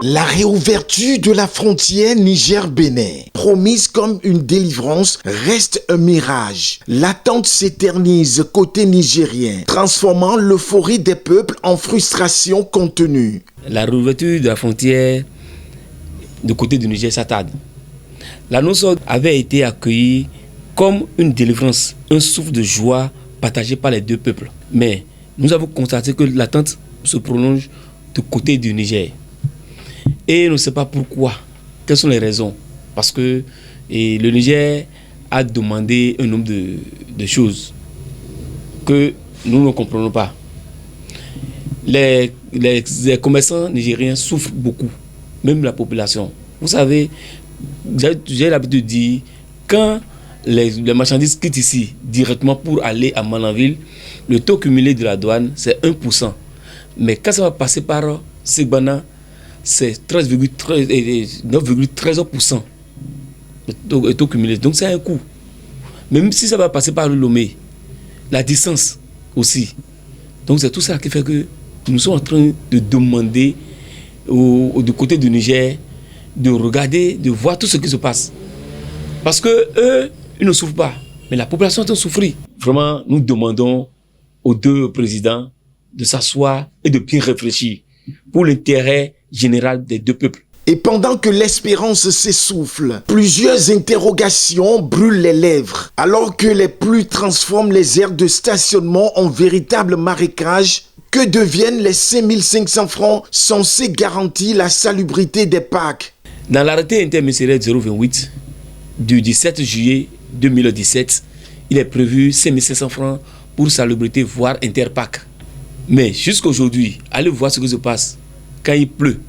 La réouverture de la frontière Niger-Bénin, promise comme une délivrance, reste un mirage. L'attente s'éternise côté nigérien, transformant l'euphorie des peuples en frustration contenue. La réouverture de la frontière du côté du Niger s'attarde. L'annonce avait été accueillie comme une délivrance, un souffle de joie partagé par les deux peuples. Mais nous avons constaté que l'attente se prolonge du côté du Niger. Et on ne sait pas pourquoi. Quelles sont les raisons? Parce que le Niger a demandé un nombre de choses que nous ne comprenons pas. Les commerçants nigériens souffrent beaucoup, même la population. Vous savez, j'ai l'habitude de dire, quand les marchandises quittent ici directement pour aller à Malanville, le taux cumulé de la douane, c'est 1%. Mais quand ça va passer par Segbana, c'est 9,13% le taux cumulé. Donc c'est un coût. Même si ça va passer par le Lomé, la distance aussi. Donc c'est tout ça qui fait que nous sommes en train de demander du côté du Niger de regarder, de voir tout ce qui se passe. Parce que eux, ils ne souffrent pas, mais la population est en train de souffrir. Vraiment, nous demandons aux deux présidents de s'asseoir et de bien réfléchir pour l'intérêt général des deux peuples. Et pendant que l'espérance s'essouffle, plusieurs interrogations brûlent les lèvres. Alors que les pluies transforment les aires de stationnement en véritables marécages, que deviennent les 5500 francs censés garantir la salubrité des parcs? Dans l'arrêté interministériel 028 du 17 juillet 2017, il est prévu 5500 francs pour salubrité, voire interparc. Mais jusqu'aujourd'hui, allez voir ce qui se passe quand il pleut.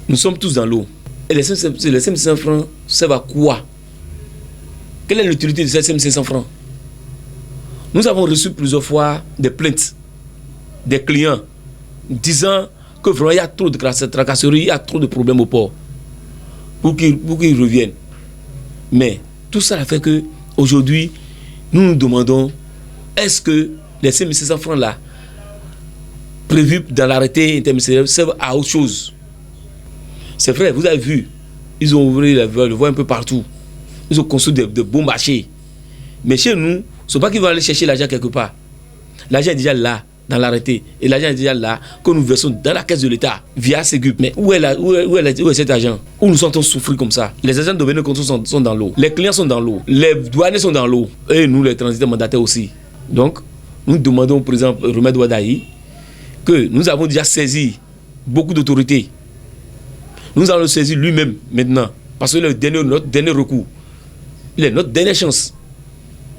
Nous sommes tous dans l'eau. Et les 5500 francs servent à quoi? Quelle est l'utilité de ces 5500 francs? Nous avons reçu plusieurs fois des plaintes des clients disant que vraiment il y a trop de tracasseries, il y a trop de problèmes au port pour qu'ils reviennent. Mais tout ça a fait que aujourd'hui, nous nous demandons, est-ce que les 5500 francs là prévus dans l'arrêté interministériel servent à autre chose? C'est vrai, vous avez vu, ils ont ouvert le voie un peu partout. Ils ont construit de beaux marchés. Mais chez nous, ce n'est pas qu'ils vont aller chercher l'argent quelque part. L'argent est déjà là, dans l'arrêté. Et l'argent est déjà là, que nous versons dans la caisse de l'État, via Ségup. Mais où est cet argent? Où nous sommes souffrir comme ça? Les agents de domaine de contrôle sont dans l'eau. Les clients sont dans l'eau. Les douaniers sont dans l'eau. Et nous, les transitaires mandataires aussi. Donc, nous demandons au président Romed Wadaï que nous avons déjà saisi beaucoup d'autorités. Nous allons le saisir lui-même maintenant. Parce que notre dernier recours. Il est notre dernière chance.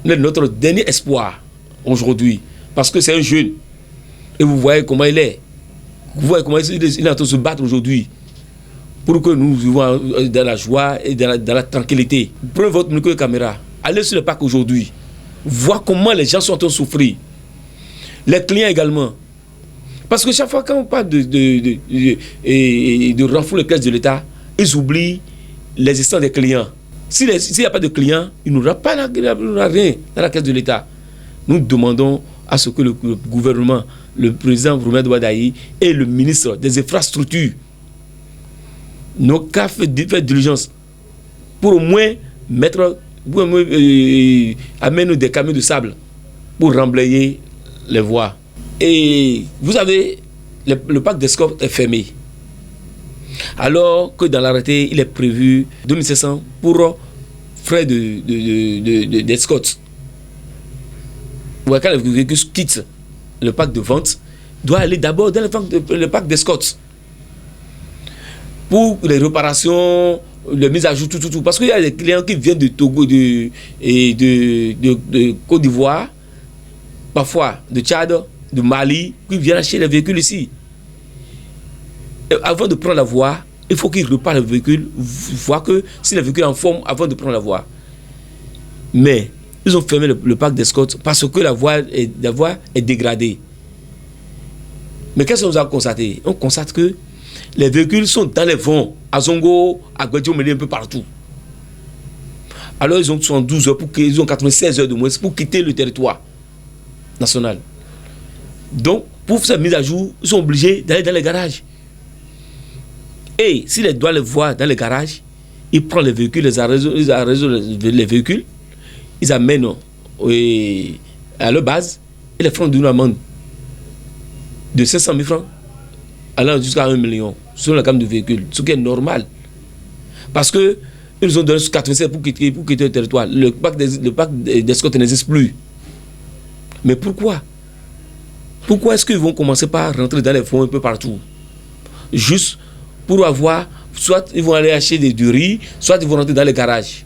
Il est notre dernier espoir aujourd'hui. Parce que c'est un jeune. Et vous voyez comment il est. Vous voyez comment il est en train de se battre aujourd'hui. Pour que nous vivons dans la joie et dans la tranquillité. Prenez votre micro et caméra. Allez sur le parc aujourd'hui. Voir comment les gens sont en train de souffrir. Les clients également. Parce que chaque fois qu'on parle de renflouer les caisses de l'État, ils oublient l'existence des clients. S'il n'y a pas de clients, il n'y aura rien dans la caisse de l'État. Nous demandons à ce que le gouvernement, le président Romed Wadaï et le ministre des infrastructures n'ont qu'à faire diligence pour au moins amener des camions de sable pour remblayer les voies. Et vous avez, le parc d'escorte est fermé. Alors que dans l'arrêté, il est prévu 2500 pour frais d'escorte. Quand le véhicule quitte le parc de vente, doit aller d'abord dans le parc d'escorte. Pour les réparations, les mises à jour, tout. Parce qu'il y a des clients qui viennent de Togo de Côte d'Ivoire, parfois de Tchad, de Mali, qui viennent acheter les véhicules ici. Et avant de prendre la voie, il faut qu'ils reparent le véhicule, voir que si le véhicule est en forme avant de prendre la voie. Mais ils ont fermé le parc d'escorte parce que la voie est dégradée. Mais qu'est-ce qu'on a constaté? On constate que les véhicules sont dans les vents, à Zongo, à Guadeloupe, un peu partout. Alors ils ont 72 heures, ils ont 96 heures de moins pour quitter le territoire national. Donc, pour cette mise à jour, ils sont obligés d'aller dans les garages. Et si les douanes les voient dans les garages, ils prennent les véhicules, ils arrêtent les véhicules, ils amènent à leur base et les font d'une amende de 500 000 francs allant jusqu'à 1 million sur la gamme de véhicules, ce qui est normal. Parce que ils nous ont donné 87 pour quitter le territoire. Le pacte d'escorte n'existe plus. Mais pourquoi? Pourquoi est-ce qu'ils vont commencer par rentrer dans les fonds un peu partout? Juste pour avoir, soit ils vont aller acheter du riz, soit ils vont rentrer dans les garages.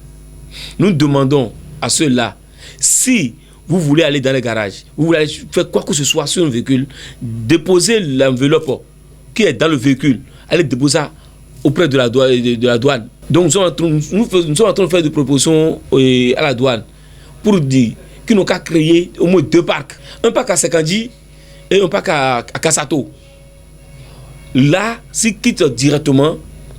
Nous demandons à ceux-là, si vous voulez aller dans les garages, vous voulez aller faire quoi que ce soit sur un véhicule, déposez l'enveloppe qui est dans le véhicule, allez déposer ça auprès de la douane. Donc nous sommes en train de faire des propositions à la douane pour dire qu'ils n'ont qu'à créer au moins 2 parcs. Un parc à Sekandji et un parc à Kassato. Là, s'il quitte directement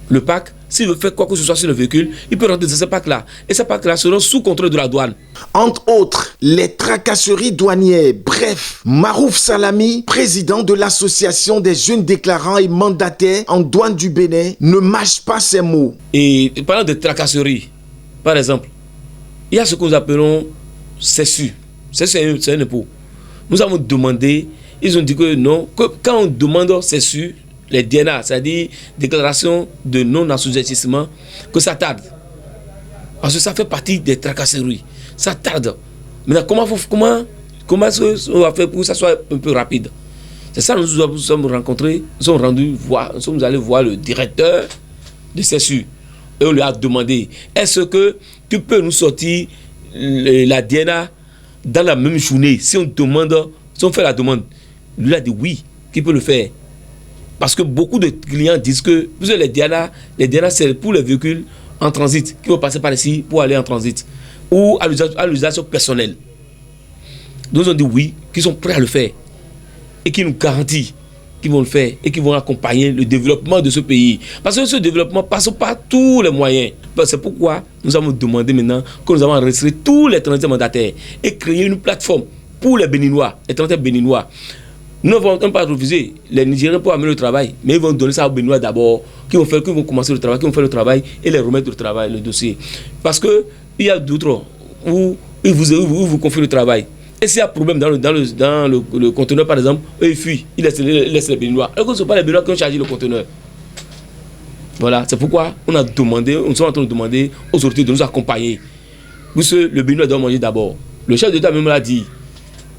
le parc, s'il veut faire quoi que ce soit sur le véhicule, il peut rentrer dans ce parc-là. Et ce parc-là sera sous contrôle de la douane. Entre autres, les tracasseries douanières. Bref, Marouf Salami, président de l'association des jeunes déclarants et mandataires en douane du Bénin, ne mâche pas ses mots. Et parlant de tracasseries, par exemple, il y a ce que nous appelons CESU. C'est un impôt. Nous avons demandé, ils ont dit que non, que quand on demande CESU, les DNA, c'est-à-dire déclaration de non-assujettissement, que ça tarde. Parce que ça fait partie des tracasseries. Ça tarde. Maintenant, comment est-ce qu'on va faire pour que ça soit un peu rapide? C'est ça, nous sommes rencontrés, nous sommes allés voir le directeur de CESU. Et on lui a demandé, est-ce que tu peux nous sortir la DNA dans la même journée, si on fait la demande? Lui a dit oui, qu'il peut le faire. Parce que beaucoup de clients disent que vous savez, les DNA c'est pour les véhicules en transit, qui vont passer par ici pour aller en transit, ou à l'usage personnel. Nous ont dit oui, qu'ils sont prêts à le faire, et qui nous garantissent qu'ils vont le faire, et qu'ils vont accompagner le développement de ce pays. Parce que ce développement passe par tous les moyens. C'est pourquoi nous avons demandé maintenant que nous avons enregistré tous les transitaires mandataires, et créer une plateforme pour les Béninois, les transitaires béninois. Nous ne vont pas refuser les Nigériens pour amener le travail, mais ils vont donner ça aux Béninois d'abord, qui vont commencer le travail, qui vont faire le travail et les remettre le travail, le dossier. Parce qu'il y a d'autres où ils vous confient le travail. Et s'il y a problème dans le conteneur, par exemple, eux ils fuient, ils laissent les Béninois. Alors que ce ne sont pas les Béninois qui ont chargé le conteneur. Voilà, c'est pourquoi nous sommes en train de demander aux autorités de nous accompagner. Parce que le Béninois doit manger d'abord. Le chef d'État même l'a dit,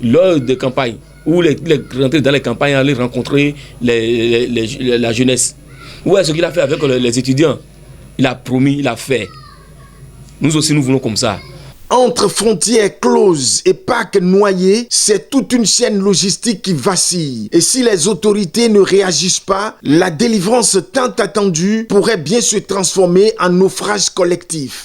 lors des campagnes, où il est rentré dans les campagnes, aller rencontrer la jeunesse. Ouais, ce qu'il a fait avec les étudiants, il a promis, il a fait. Nous aussi, nous voulons comme ça. Entre frontières closes et parcs noyés, c'est toute une chaîne logistique qui vacille. Et si les autorités ne réagissent pas, la délivrance tant attendue pourrait bien se transformer en naufrage collectif.